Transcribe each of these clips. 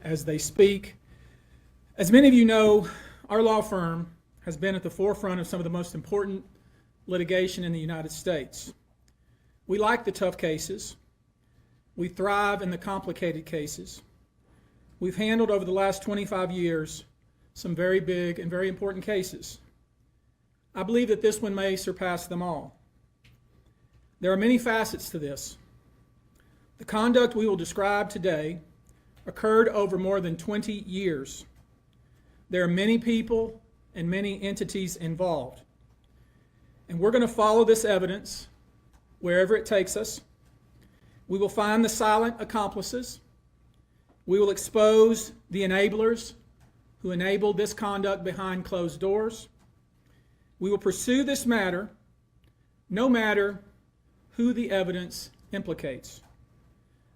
as they speak. As many of you know, our law firm has been at the forefront of some of the most important litigation in the United States. We like the tough cases. We thrive in the complicated cases. We've handled over the last 25 years some very big and very important cases. I believe that this one may surpass them all. There are many facets to this. The conduct we will describe today occurred over more than 20 years. There are many people and many entities involved. And we're going to follow this evidence wherever it takes us. We will find the silent accomplices. We will expose the enablers who enabled this conduct behind closed doors. We will pursue this matter no matter who the evidence implicates.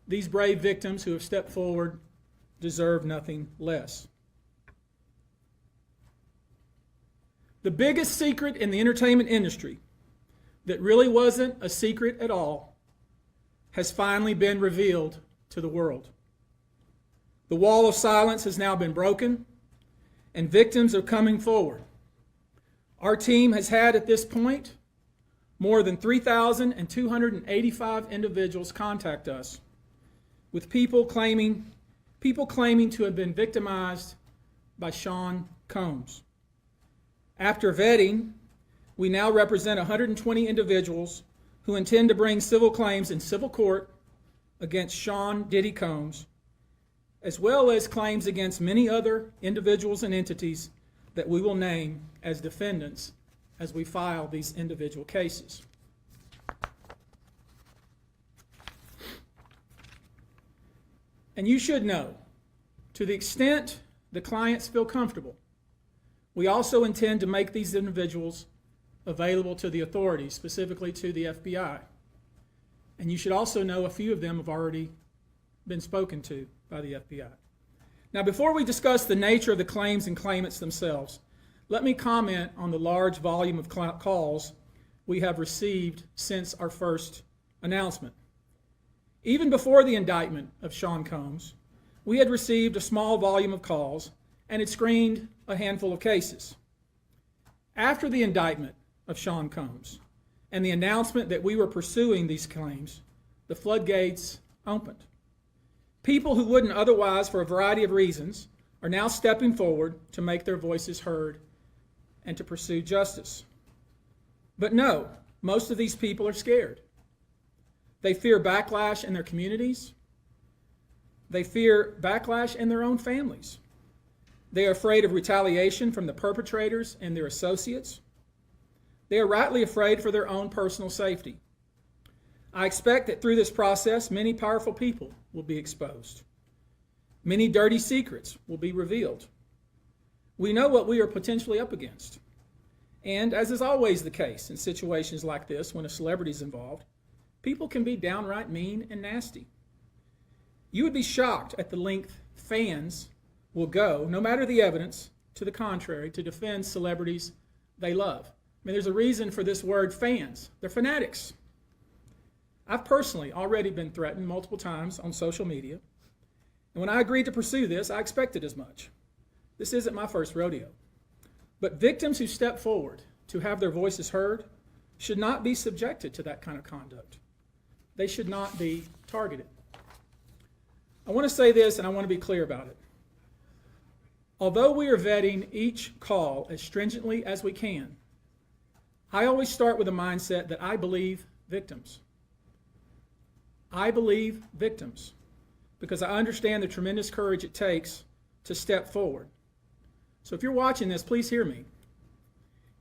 These brave victims who have stepped forward deserve nothing less. The biggest secret in the entertainment industry that really wasn't a secret at all has finally been revealed to the world. The wall of silence has now been broken, and victims are coming forward. Our team has had at this point more than 3,285 individuals contact us with people claiming to have been victimized by Sean Combs. After vetting, we now represent 120 individuals who intend to bring civil claims in civil court against Sean Diddy Combs, as well as claims against many other individuals and entities that we will name as defendants as we file these individual cases. And you should know, to the extent the clients feel comfortable, we also intend to make these individuals available to the authorities, specifically to the FBI. And you should also know a few of them have already been spoken to by the FBI. Now, before we discuss the nature of the claims and claimants themselves, let me comment on the large volume of calls we have received since our first announcement. Even before the indictment of Sean Combs, we had received a small volume of calls and had screened a handful of cases. After the indictment of Sean Combs and the announcement that we were pursuing these claims, the floodgates opened. People who wouldn't otherwise, for a variety of reasons, are now stepping forward to make their voices heard and to pursue justice. But no, most of these people are scared. They fear backlash in their communities. They fear backlash in their own families. They are afraid of retaliation from the perpetrators and their associates. They are rightly afraid for their own personal safety. I expect that through this process, many powerful people will be exposed. Many dirty secrets will be revealed. We know what we are potentially up against. And as is always the case in situations like this, when a celebrity is involved, people can be downright mean and nasty. You would be shocked at the length fans will go, no matter the evidence, to the contrary, to defend celebrities they love. I mean, there's a reason for this word fans. They're fanatics. I've personally already been threatened multiple times on social media. And when I agreed to pursue this, I expected as much. This isn't my first rodeo. But victims who step forward to have their voices heard should not be subjected to that kind of conduct. They should not be targeted. I want to say this, and I want to be clear about it. Although we are vetting each call as stringently as we can, I always start with a mindset that I believe victims. I believe victims because I understand the tremendous courage it takes to step forward. So if you're watching this, please hear me.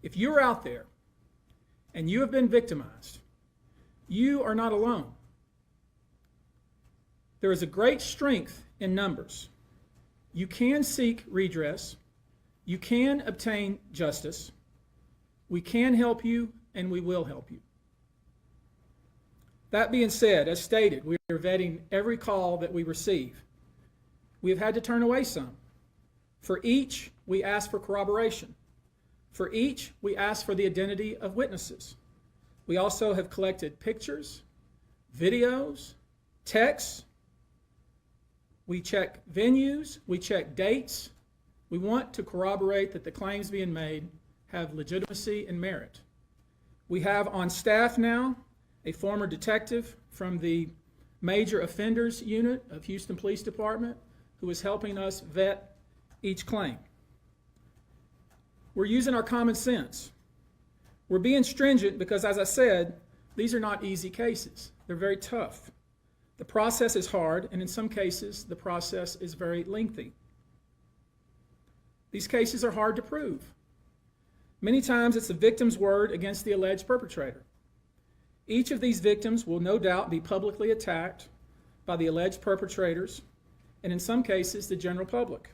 If you're out there and you have been victimized, you are not alone. There is a great strength in numbers. You can seek redress. You can obtain justice. We can help you, and we will help you. That being said, as stated, we are vetting every call that we receive. We have had to turn away some. For each, we ask for corroboration. For each, we ask for the identity of witnesses. We also have collected pictures, videos, texts, We check venues, we check dates. We want to corroborate that the claims being made have legitimacy and merit. We have on staff now a former detective from the Major Offenders Unit of Houston Police Department who is helping us vet each claim. We're using our common sense. We're being stringent because, as I said, these are not easy cases. They're very tough. The process is hard, and in some cases, the process is very lengthy. These cases are hard to prove. Many times, it's the victim's word against the alleged perpetrator. Each of these victims will no doubt be publicly attacked by the alleged perpetrators, and in some cases, the general public.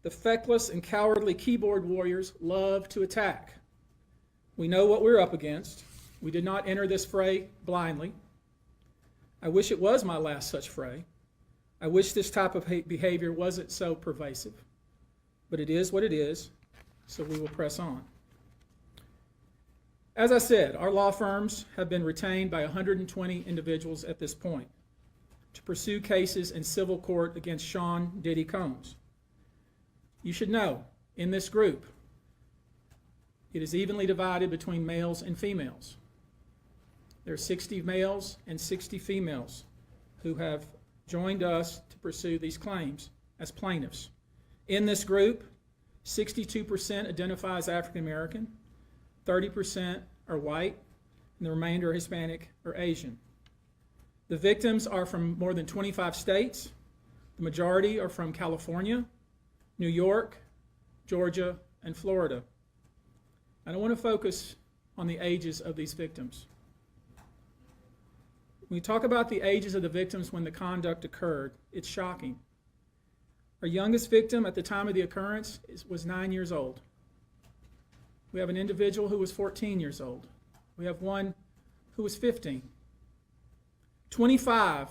The feckless and cowardly keyboard warriors love to attack. We know what we're up against. We did not enter this fray blindly. I wish it was my last such fray. I wish this type of behavior wasn't so pervasive. But it is what it is, so we will press on. As I said, our law firms have been retained by 120 individuals at this point to pursue cases in civil court against Sean Diddy Combs. You should know, in this group, it is evenly divided between males and females. There are 60 males and 60 females who have joined us to pursue these claims as plaintiffs. In this group, 62% identify as African American, 30% are white, and the remainder are Hispanic or Asian. The victims are from more than 25 states. The majority are from California, New York, Georgia, and Florida. I don't want to focus on the ages of these victims. When we talk about the ages of the victims when the conduct occurred, it's shocking. Our youngest victim at the time of the occurrence was 9 years old. We have an individual who was 14 years old. We have one who was 15. 25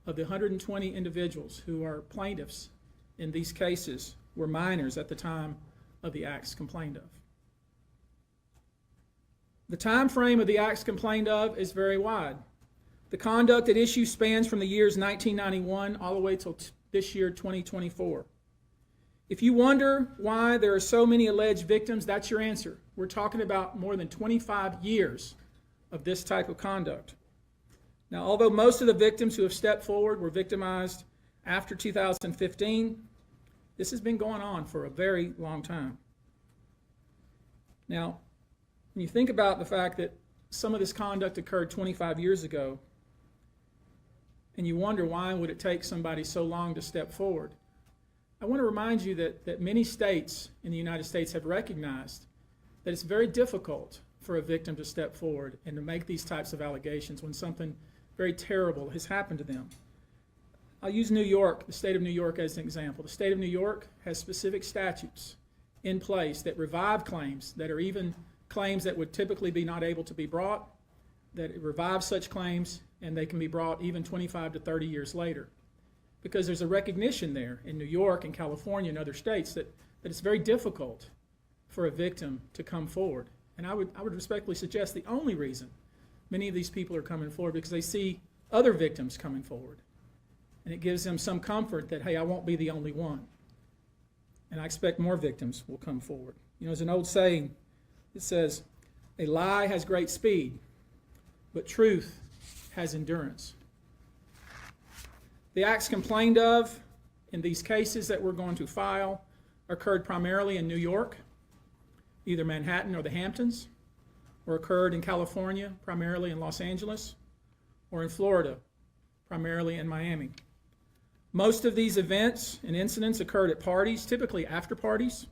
of the 120 individuals who are plaintiffs in these cases were minors at the time of the acts complained of. The time frame of the acts complained of is very wide. The conduct at issue spans from the years 1991 all the way till this year, 2024. If you wonder why there are so many alleged victims, that's your answer. We're talking about more than 25 years of this type of conduct. Now, although most of the victims who have stepped forward were victimized after 2015, this has been going on for a very long time. Now, when you think about the fact that some of this conduct occurred 25 years ago, and you wonder why would it take somebody so long to step forward, I want to remind you that many states in the United States have recognized that it's very difficult for a victim to step forward and to make these types of allegations when something very terrible has happened to them. I'll use New York, the state of New York, as an example. The state of New York has specific statutes in place that revive claims that are even claims that would typically be not able to be brought, that it revives such claims and they can be brought even 25 to 30 years later. Because there's a recognition there in New York and California and other states that it's very difficult for a victim to come forward. And I would respectfully suggest the only reason many of these people are coming forward because they see other victims coming forward. And it gives them some comfort that, hey, I won't be the only one. And I expect more victims will come forward. You know, there's an old saying that says, a lie has great speed, but truth has endurance. The acts complained of in these cases that we're going to file occurred primarily in New York, either Manhattan or the Hamptons, or occurred in California, primarily in Los Angeles, or in Florida, primarily in Miami. Most of these events and incidents occurred at parties, typically after parties,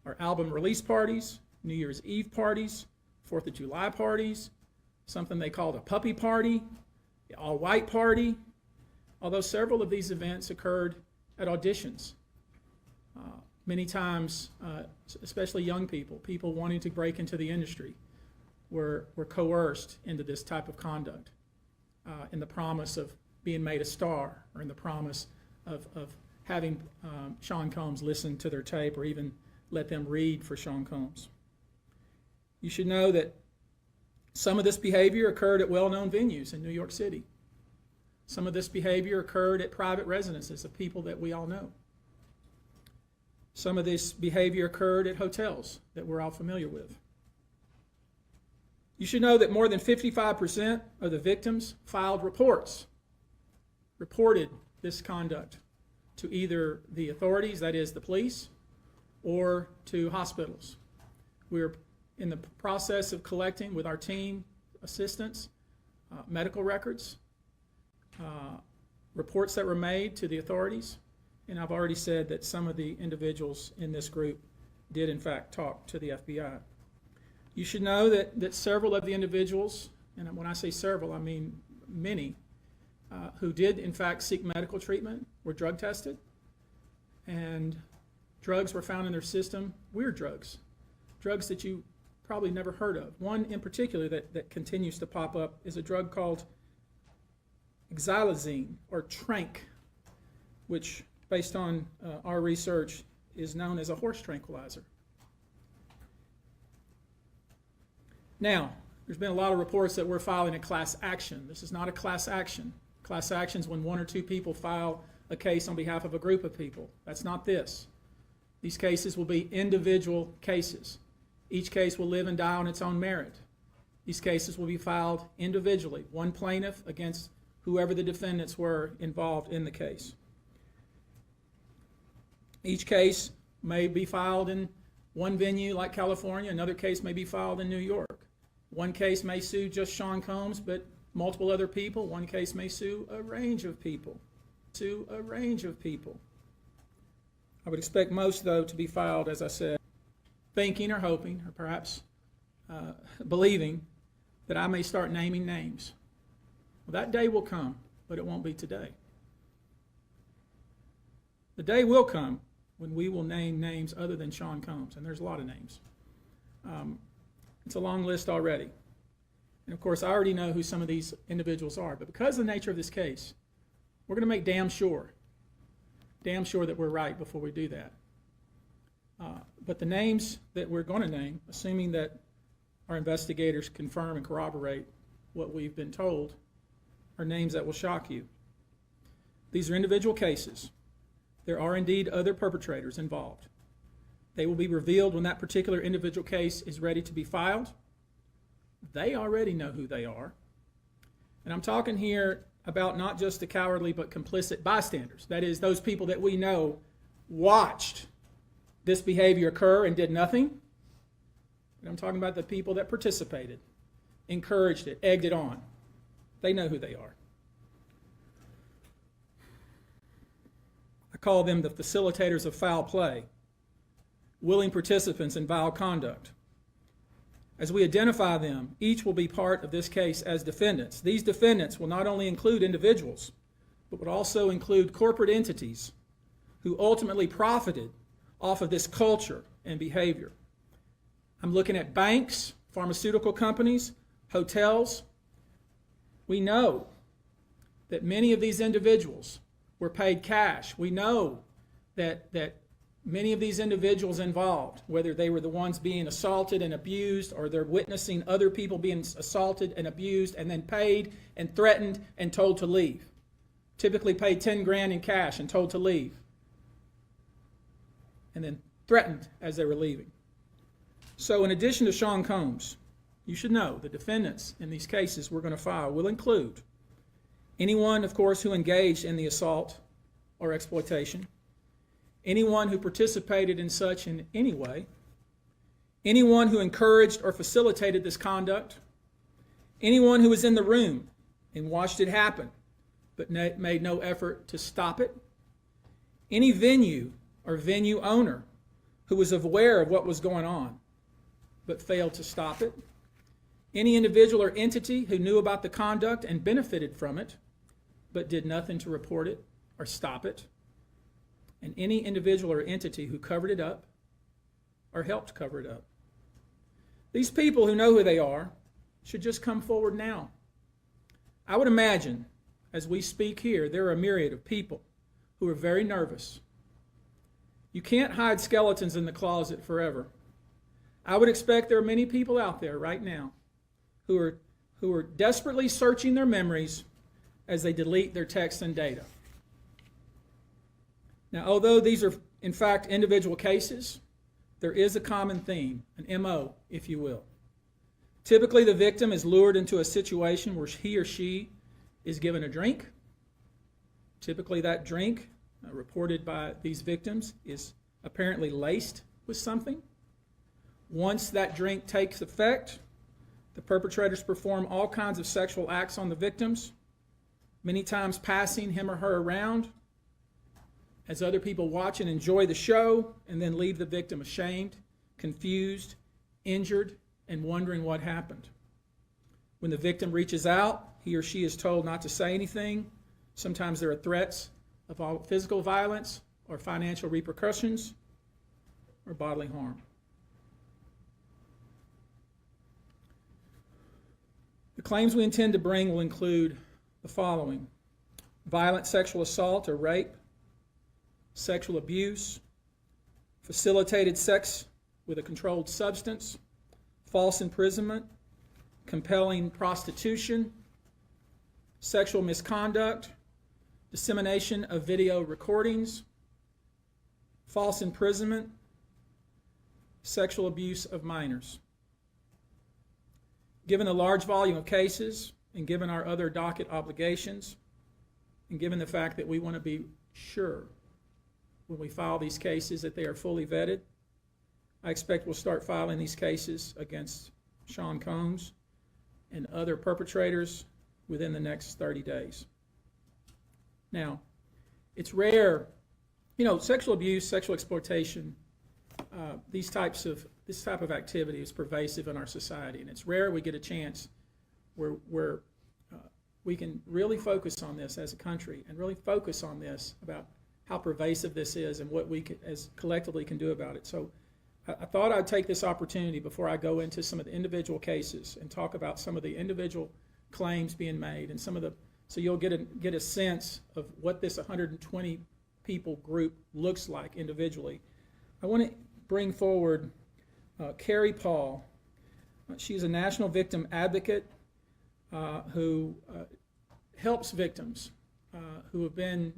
or album release parties, New Year's Eve parties, 4th of July parties, something they called a puppy party, the all-white party, although several of these events occurred at auditions. Many times, especially young people wanting to break into the industry, were coerced into this type of conduct in the promise of being made a star or in the promise of having Sean Combs listen to their tape or even let them read for Sean Combs. You should know that some of this behavior occurred at well-known venues in New York City. Some of this behavior occurred at private residences of people that we all know. Some of this behavior occurred at hotels that we're all familiar with. You should know that more than 55% of the victims filed reported this conduct to either the authorities, that is the police, or to hospitals. We're in the process of collecting with our team assistants medical records, reports that were made to the authorities, and I've already said that some of the individuals in this group did in fact talk to the FBI. You should know that several of the individuals, and when I say several, I mean many, who did in fact seek medical treatment were drug tested, and drugs were found in their system, weird drugs that you probably never heard of. One in particular that continues to pop up is a drug called xylazine, or trank, which based on our research is known as a horse tranquilizer. Now, there's been a lot of reports that we're filing a class action. This is not a class action. Class action is when one or two people file a case on behalf of a group of people. That's not this. These cases will be individual cases. Each case will live and die on its own merit. These cases will be filed individually, one plaintiff against whoever the defendants were involved in the case. Each case may be filed in one venue like California, another case may be filed in New York. One case may sue just Sean Combs, but multiple other people. One case may sue a range of people. I would expect most, though, to be filed, as I said, thinking or hoping, or perhaps believing that I may start naming names. Well, that day will come, but it won't be today. The day will come when we will name names other than Sean Combs, and there's a lot of names. It's a long list already. And of course, I already know who some of these individuals are, but because of the nature of this case, we're going to make damn sure that we're right before we do that. But the names that we're going to name, assuming that our investigators confirm and corroborate what we've been told, are names that will shock you. These are individual cases. There are indeed other perpetrators involved. They will be revealed when that particular individual case is ready to be filed. They already know who they are. And I'm talking here about not just the cowardly but complicit bystanders. That is, those people that we know watched this behavior occur and did nothing. But I'm talking about the people that participated, encouraged it, egged it on. They know who they are. I call them the facilitators of foul play, willing participants in vile conduct. As we identify them, each will be part of this case as defendants. These defendants will not only include individuals, but would also include corporate entities who ultimately profited off of this culture and behavior. I'm looking at banks, pharmaceutical companies, hotels. We know that many of these individuals were paid cash. We know that many of these individuals involved, whether they were the ones being assaulted and abused, or they're witnessing other people being assaulted and abused and then paid and threatened and told to leave. Typically paid 10 grand in cash and told to leave. And then threatened as they were leaving. So in addition to Sean Combs, you should know the defendants in these cases we're going to file will include anyone, of course, who engaged in the assault or exploitation, anyone who participated in such in any way, anyone who encouraged or facilitated this conduct, anyone who was in the room and watched it happen but made no effort to stop it, any venue or venue owner who was aware of what was going on but failed to stop it, any individual or entity who knew about the conduct and benefited from it but did nothing to report it or stop it, and any individual or entity who covered it up or helped cover it up. These people who know who they are should just come forward now. I would imagine, as we speak here, there are a myriad of people who are very nervous. You can't hide skeletons in the closet forever. I would expect there are many people out there right now who are desperately searching their memories, as they delete their text and data. Now, although these are in fact individual cases, there is a common theme, an MO, if you will. Typically, the victim is lured into a situation where he or she is given a drink. Typically, that drink, reported by these victims, is apparently laced with something. Once that drink takes effect, the perpetrators perform all kinds of sexual acts on the victims, many times passing him or her around as other people watch and enjoy the show, and then leave the victim ashamed, confused, injured, and wondering what happened. When the victim reaches out, he or she is told not to say anything. Sometimes there are threats of physical violence or financial repercussions or bodily harm. The claims we intend to bring will include the following: violent sexual assault or rape, sexual abuse, facilitated sex with a controlled substance, false imprisonment, compelling prostitution, sexual misconduct, dissemination of video recordings, false imprisonment, sexual abuse of minors. Given the large volume of cases, and given our other docket obligations, and given the fact that we want to be sure when we file these cases that they are fully vetted, I expect we'll start filing these cases against Sean Combs and other perpetrators within the next 30 days. Now, it's rare, sexual abuse, sexual exploitation, this type of activity is pervasive in our society, and it's rare we get a chance where we can really focus on this as a country and really focus on this about how pervasive this is and what we as collectively can do about it. So I thought I'd take this opportunity before I go into some of the individual cases and talk about some of the individual claims being made and so you'll get a sense of what this 120 people group looks like individually. I want to bring forward Carrie Paul. She's a national victim advocate who helps victims who have been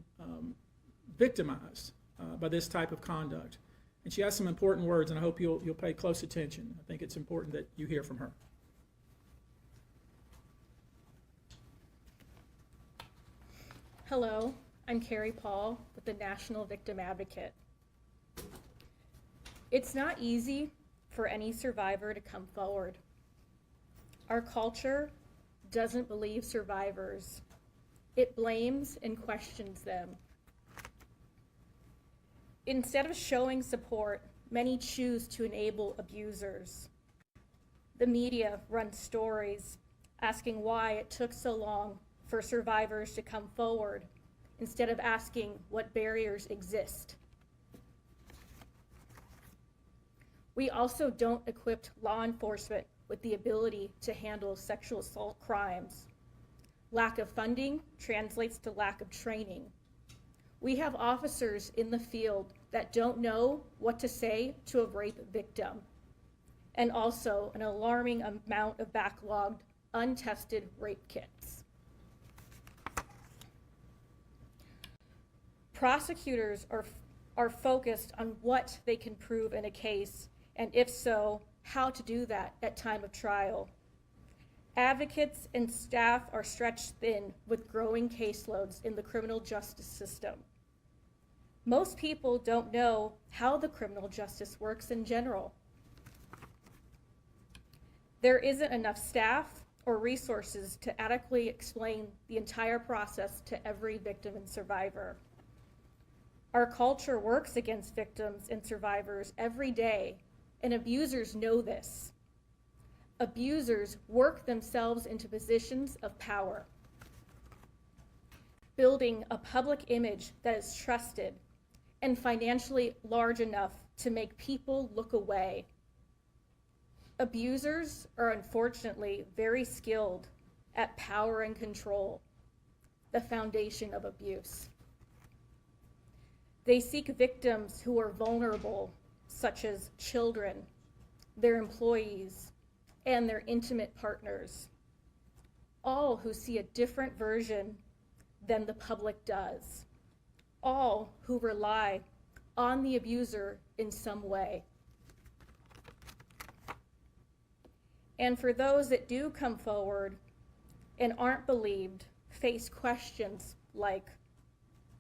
victimized by this type of conduct. And she has some important words, and I hope you'll pay close attention. I think it's important that you hear from her. Hello, I'm Carrie Paul with the National Victim Advocate. It's not easy for any survivor to come forward. Our culture doesn't believe survivors. It blames and questions them. Instead of showing support, many choose to enable abusers. The media runs stories asking why it took so long for survivors to come forward instead of asking what barriers exist. We also don't equip law enforcement with the ability to handle sexual assault crimes. Lack of funding translates to lack of training. We have officers in the field that don't know what to say to a rape victim, and also an alarming amount of backlogged, untested rape kits. Prosecutors are focused on what they can prove in a case, and if so, how to do that at time of trial. Advocates and staff are stretched thin with growing caseloads in the criminal justice system. Most people don't know how the criminal justice works in general. There isn't enough staff or resources to adequately explain the entire process to every victim and survivor. Our culture works against victims and survivors every day, and abusers know this. Abusers work themselves into positions of power, building a public image that is trusted and financially large enough to make people look away. Abusers are unfortunately very skilled at power and control, the foundation of abuse. They seek victims who are vulnerable, such as children, their employees, and their intimate partners, all who see a different version than the public does, all who rely on the abuser in some way. And for those that do come forward and aren't believed, face questions like,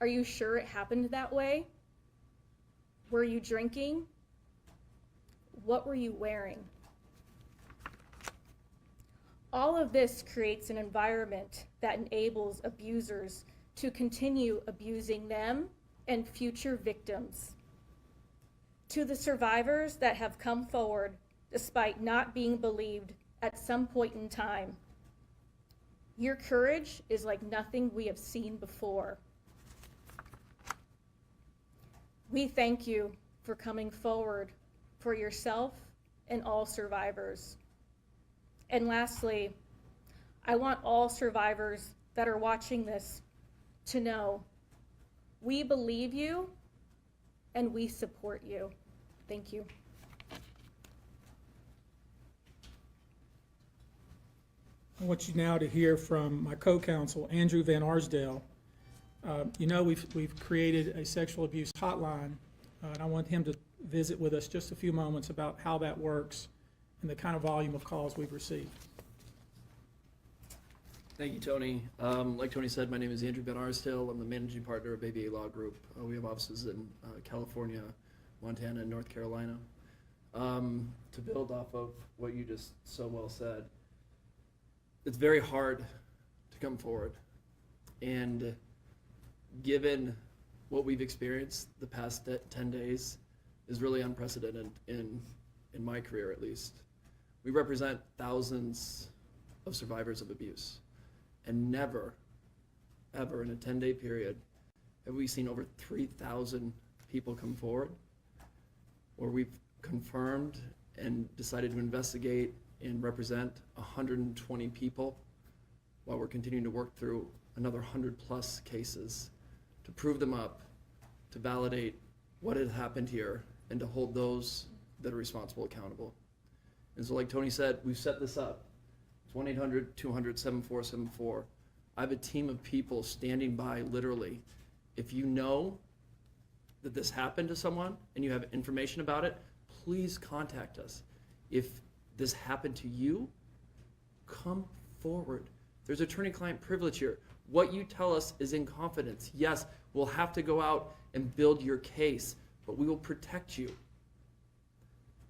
are you sure it happened that way? Were you drinking? What were you wearing? All of this creates an environment that enables abusers to continue abusing them and future victims. To the survivors that have come forward despite not being believed at some point in time, your courage is like nothing we have seen before. We thank you for coming forward for yourself and all survivors. And lastly, I want all survivors that are watching this to know we believe you and we support you. Thank you. I want you now to hear from my co-counsel, Andrew Van Arsdale. We've created a sexual abuse hotline, and I want him to visit with us just a few moments about how that works and the kind of volume of calls we've received. Thank you, Tony. Like Tony said, my name is Andrew Van Arsdale. I'm the managing partner of ABA Law Group. We have offices in California, Montana, and North Carolina. To build off of what you just so well said, it's very hard to come forward. And given what we've experienced the past 10 days is really unprecedented in my career, at least. We represent thousands of survivors of abuse. And never, ever in a 10-day period have we seen over 3,000 people come forward, or we've confirmed and decided to investigate and represent 120 people while we're continuing to work through another 100+ cases to prove them up, to validate what had happened here, and to hold those that are responsible accountable. And so like Tony said, we've set this up. It's 1-800-200-7474. I have a team of people standing by literally. If you know that this happened to someone and you have information about it, please contact us. If this happened to you, come forward. There's attorney-client privilege here. What you tell us is in confidence. Yes, we'll have to go out and build your case, but we will protect you.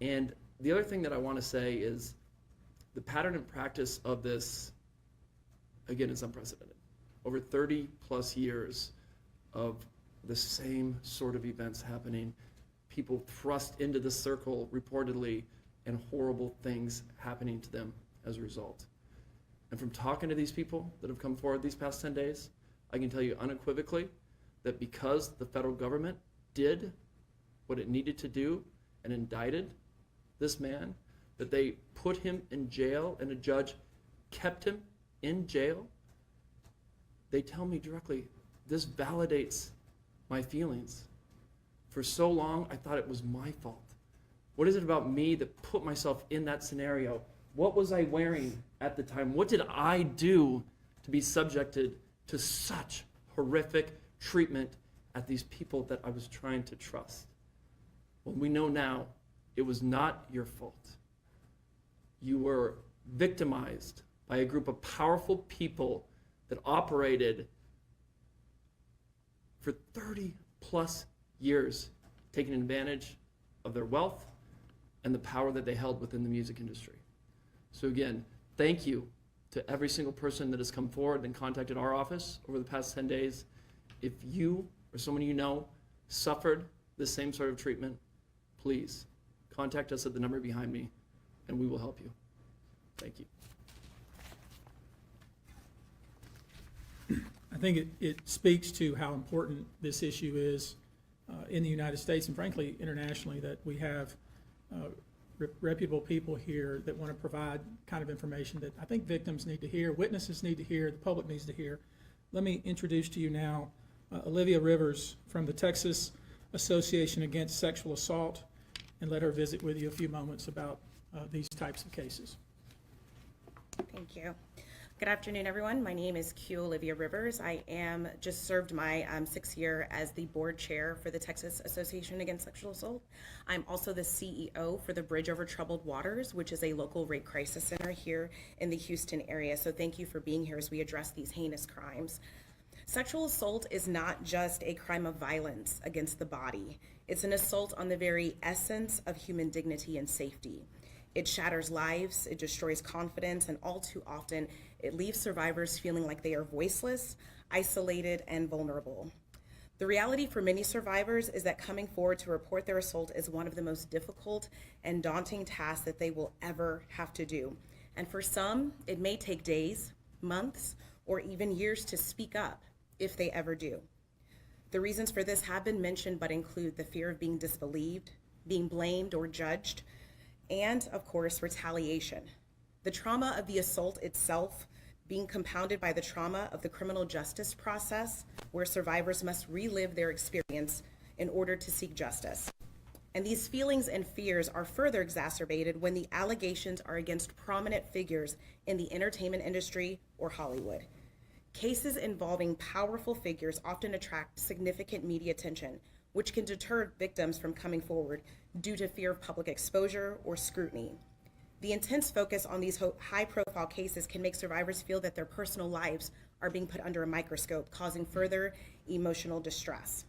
And the other thing that I want to say is the pattern and practice of this, again, is unprecedented. Over 30+ years of the same sort of events happening, people thrust into the circle reportedly, and horrible things happening to them as a result. And from talking to these people that have come forward these past 10 days, I can tell you unequivocally that because the federal government did what it needed to do and indicted this man, that they put him in jail and a judge kept him in jail, they tell me directly, this validates my feelings. For so long, I thought it was my fault. What is it about me that put myself in that scenario? What was I wearing at the time? What did I do to be subjected to such horrific treatment at these people that I was trying to trust? Well, we know now it was not your fault. You were victimized by a group of powerful people that operated for 30+ years, taking advantage of their wealth and the power that they held within the music industry. So again, thank you to every single person that has come forward and contacted our office over the past 10 days. If you or someone you know suffered this same sort of treatment, please contact us at the number behind me and we will help you. Thank you. I think it speaks to how important this issue is in the United States and frankly internationally, that we have reputable people here that want to provide kind of information that I think victims need to hear, witnesses need to hear, the public needs to hear. Let me introduce to you now Olivia Rivers from the Texas Association Against Sexual Assault, and let her visit with you a few moments about these types of cases. Thank you. Good afternoon, everyone. My name is Q Olivia Rivers. I am just served my 6th year as the board chair for the Texas Association Against Sexual Assault. I'm also the CEO for the Bridge Over Troubled Waters, which is a local rape crisis center here in the Houston area. So thank you for being here as we address these heinous crimes. Sexual assault is not just a crime of violence against the body. It's an assault on the very essence of human dignity and safety. It shatters lives, it destroys confidence, and all too often, it leaves survivors feeling like they are voiceless, isolated, and vulnerable. The reality for many survivors is that coming forward to report their assault is one of the most difficult and daunting tasks that they will ever have to do. And for some, it may take days, months, or even years to speak up, if they ever do. The reasons for this have been mentioned, but include the fear of being disbelieved, being blamed or judged, and of course, retaliation. The trauma of the assault itself being compounded by the trauma of the criminal justice process, where survivors must relive their experience in order to seek justice. And these feelings and fears are further exacerbated when the allegations are against prominent figures in the entertainment industry or Hollywood. Cases involving powerful figures often attract significant media attention, which can deter victims from coming forward due to fear of public exposure or scrutiny. The intense focus on these high-profile cases can make survivors feel that their personal lives are being put under a microscope, causing further emotional distress.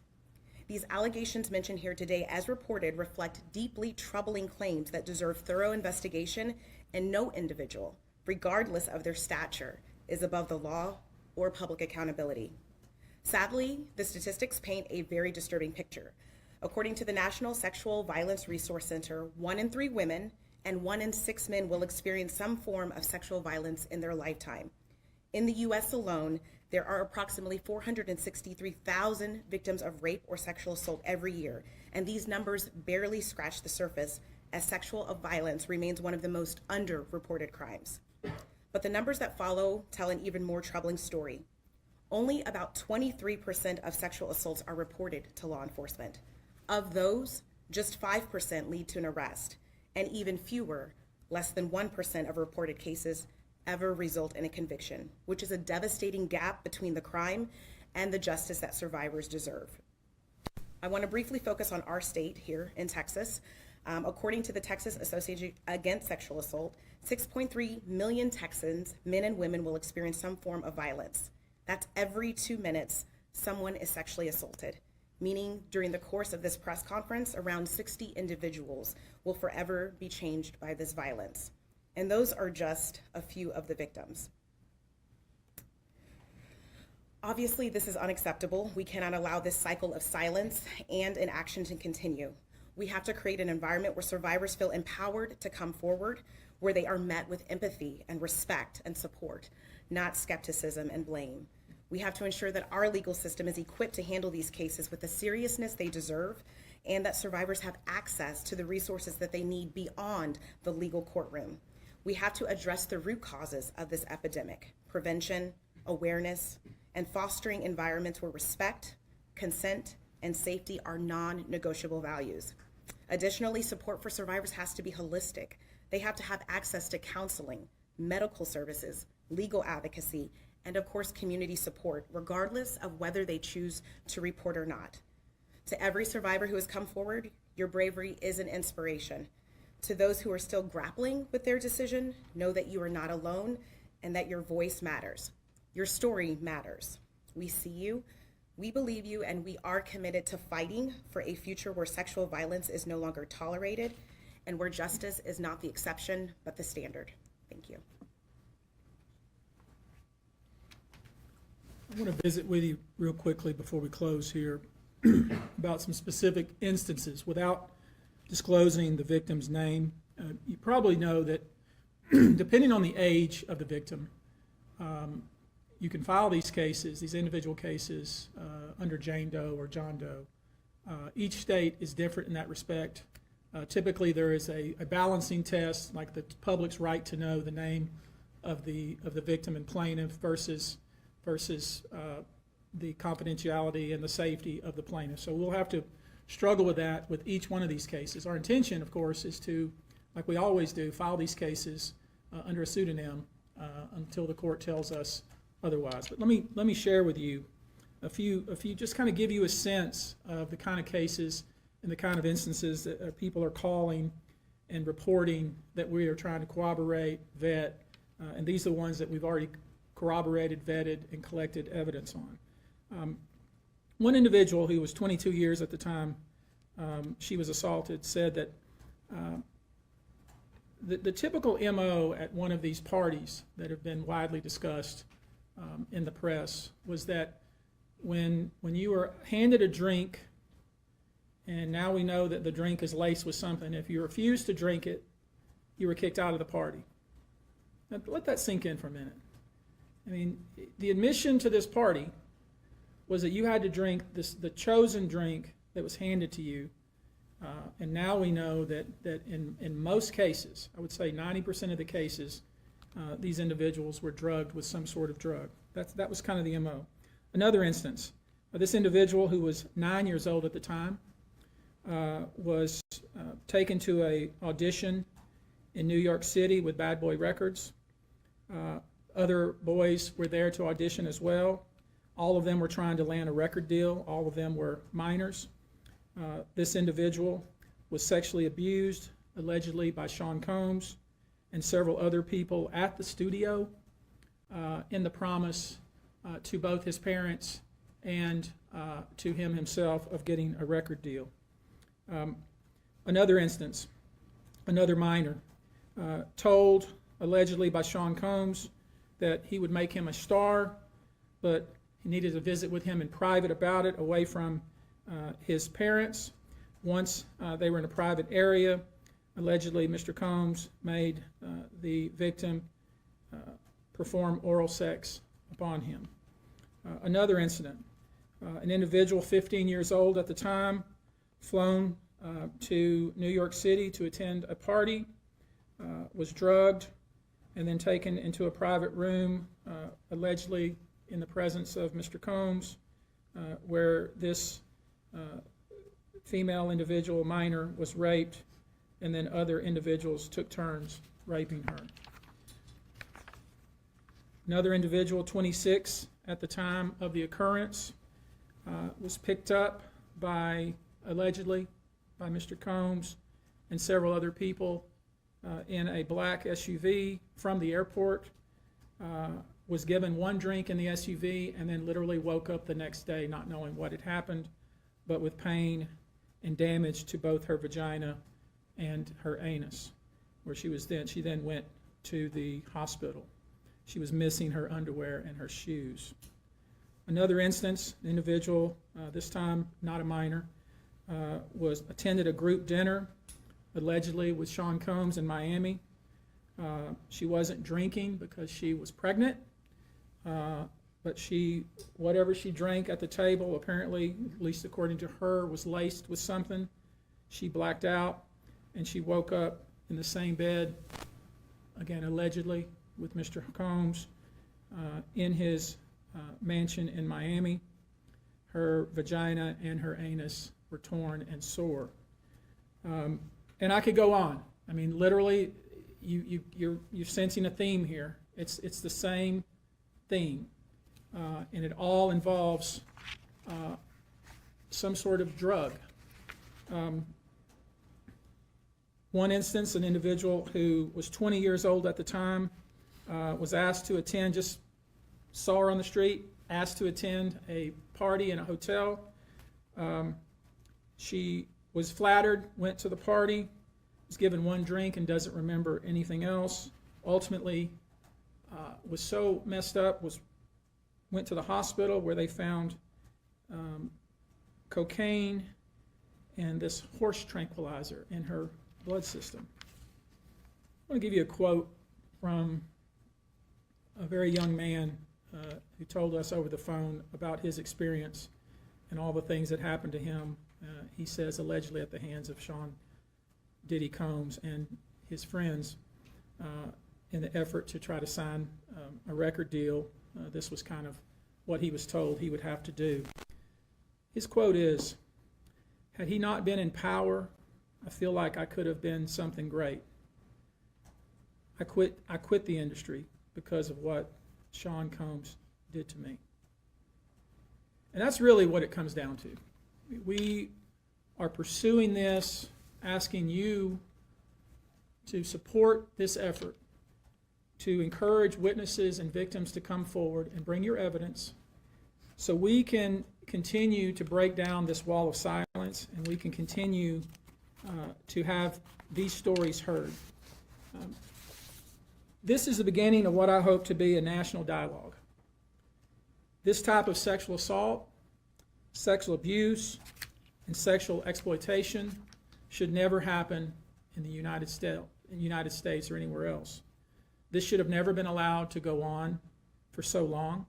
These allegations mentioned here today, as reported, reflect deeply troubling claims that deserve thorough investigation, and no individual, regardless of their stature, is above the law or public accountability. Sadly, the statistics paint a very disturbing picture. According to the National Sexual Violence Resource Center, 1 in 3 women and 1 in 6 men will experience some form of sexual violence in their lifetime. In the U.S. alone, there are approximately 463,000 victims of rape or sexual assault every year, and these numbers barely scratch the surface, as sexual violence remains one of the most underreported crimes. But the numbers that follow tell an even more troubling story. Only about 23% of sexual assaults are reported to law enforcement. Of those, just 5% lead to an arrest, and even fewer, less than 1% of reported cases, ever result in a conviction, which is a devastating gap between the crime and the justice that survivors deserve. I want to briefly focus on our state here in Texas. According to the Texas Association Against Sexual Assault, 6.3 million Texans, men and women, will experience some form of violence. That's every 2 minutes someone is sexually assaulted, meaning during the course of this press conference, around 60 individuals will forever be changed by this violence. And those are just a few of the victims. Obviously, this is unacceptable. We cannot allow this cycle of silence and inaction to continue. We have to create an environment where survivors feel empowered to come forward, where they are met with empathy and respect and support, not skepticism and blame. We have to ensure that our legal system is equipped to handle these cases with the seriousness they deserve, and that survivors have access to the resources that they need beyond the legal courtroom. We have to address the root causes of this epidemic: prevention, awareness, and fostering environments where respect, consent, and safety are non-negotiable values. Additionally, support for survivors has to be holistic. They have to have access to counseling, medical services, legal advocacy, and of course, community support, regardless of whether they choose to report or not. To every survivor who has come forward, your bravery is an inspiration. To those who are still grappling with their decision, know that you are not alone and that your voice matters. Your story matters. We see you, we believe you, and we are committed to fighting for a future where sexual violence is no longer tolerated and where justice is not the exception, but the standard. Thank you. I want to visit with you real quickly before we close here about some specific instances without disclosing the victim's name. You probably know that depending on the age of the victim, you can file these cases, these individual cases, under Jane Doe or John Doe. Each state is different in that respect. Typically, there is a balancing test, like the public's right to know the name of the victim and plaintiff versus the confidentiality and the safety of the plaintiff. So we'll have to struggle with that with each one of these cases. Our intention, of course, is to, like we always do, file these cases under a pseudonym until the court tells us otherwise. But let me share with you a few, just kind of give you a sense of the kind of cases and the kind of instances that people are calling and reporting that we are trying to corroborate, vet, and these are the ones that we've already corroborated, vetted, and collected evidence on. One individual who was 22 years at the time she was assaulted said that the typical MO at one of these parties that have been widely discussed in the press was that when you were handed a drink, and now we know that the drink is laced with something, if you refused to drink it, you were kicked out of the party. Now, let that sink in for a minute. I mean, the admission to this party was that you had to drink the chosen drink that was handed to you, and now we know that in most cases, I would say 90% of the cases, these individuals were drugged with some sort of drug. That was kind of the MO. Another instance, this individual who was 9 years old at the time was taken to an audition in New York City with Bad Boy Records. Other boys were there to audition as well. All of them were trying to land a record deal. All of them were minors. This individual was sexually abused, allegedly by Sean Combs and several other people at the studio in the promise to both his parents and to him himself of getting a record deal. Another instance, another minor, told allegedly by Sean Combs that he would make him a star, but he needed to visit with him in private about it, away from his parents. Once they were in a private area, allegedly Mr. Combs made the victim perform oral sex upon him. Another incident, an individual 15 years old at the time, flown to New York City to attend a party, was drugged, and then taken into a private room, allegedly in the presence of Mr. Combs, where this female individual, minor, was raped, and then other individuals took turns raping her. Another individual, 26 at the time of the occurrence, was picked up allegedly by Mr. Combs and several other people in a black SUV from the airport, was given one drink in the SUV, and then literally woke up the next day not knowing what had happened, but with pain and damage to both her vagina and her anus, where she then went to the hospital. She was missing her underwear and her shoes. Another instance, an individual, this time not a minor, attended a group dinner, allegedly with Sean Combs in Miami. She wasn't drinking because she was pregnant, but whatever she drank at the table, apparently, at least according to her, was laced with something. She blacked out, and she woke up in the same bed, again allegedly, with Mr. Combs in his mansion in Miami. Her vagina and her anus were torn and sore. And I could go on. I mean, literally, you're sensing a theme here. It's the same theme, and it all involves some sort of drug. One instance, an individual who was 20 years old at the time was asked to attend, just saw her on the street, asked to attend a party in a hotel. She was flattered, went to the party, was given one drink and doesn't remember anything else. Ultimately, was so messed up, went to the hospital where they found cocaine and this horse tranquilizer in her blood system. I want to give you a quote from a very young man who told us over the phone about his experience and all the things that happened to him. He says, allegedly at the hands of Sean Diddy Combs and his friends in the effort to try to sign a record deal. This was kind of what he was told he would have to do. His quote is, "Had he not been in power, I feel like I could have been something great. I quit the industry because of what Sean Combs did to me. And that's really what it comes down to. We are pursuing this, asking you to support this effort, to encourage witnesses and victims to come forward and bring your evidence so we can continue to break down this wall of silence and we can continue to have these stories heard. This is the beginning of what I hope to be a national dialogue. This type of sexual assault, sexual abuse, and sexual exploitation should never happen in the United States or anywhere else. This should have never been allowed to go on for so long.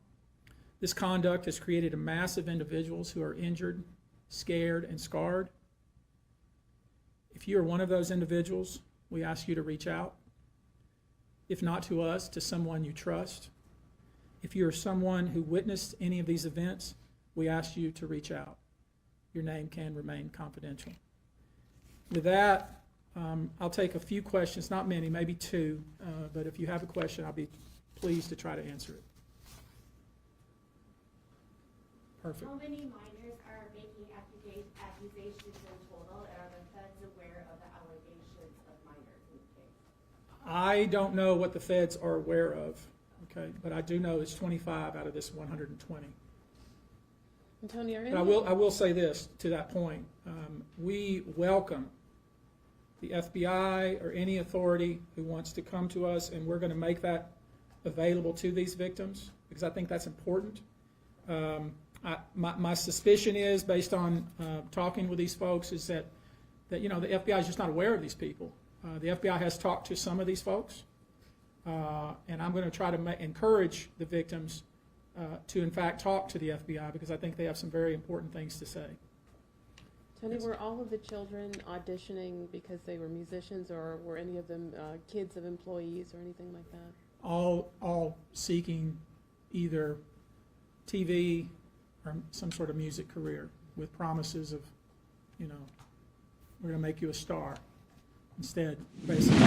This conduct has created a mass of individuals who are injured, scared, and scarred. If you are one of those individuals, we ask you to reach out. If not to us, to someone you trust. If you are someone who witnessed any of these events, we ask you to reach out. Your name can remain confidential. With that, I'll take a few questions, not many, maybe two, but if you have a question, I'll be pleased to try to answer it. Perfect. How many minors are making accusations in total, and are the feds aware of the allegations of minors in the case? I don't know what the feds are aware of, okay, but I do know it's 25 out of this 120. And Tony, are But I will say this to that point. We welcome the FBI or any authority who wants to come to us, and we're going to make that available to these victims because I think that's important. My suspicion is, based on talking with these folks, is that the FBI is just not aware of these people. The FBI has talked to some of these folks, and I'm going to try to encourage the victims to, in fact, talk to the FBI because I think they have some very important things to say. Tony, were all of the children auditioning because they were musicians, or were any of them kids of employees or anything like that? All seeking either TV or some sort of music career with promises of, we're going to make you a star. Instead, basically.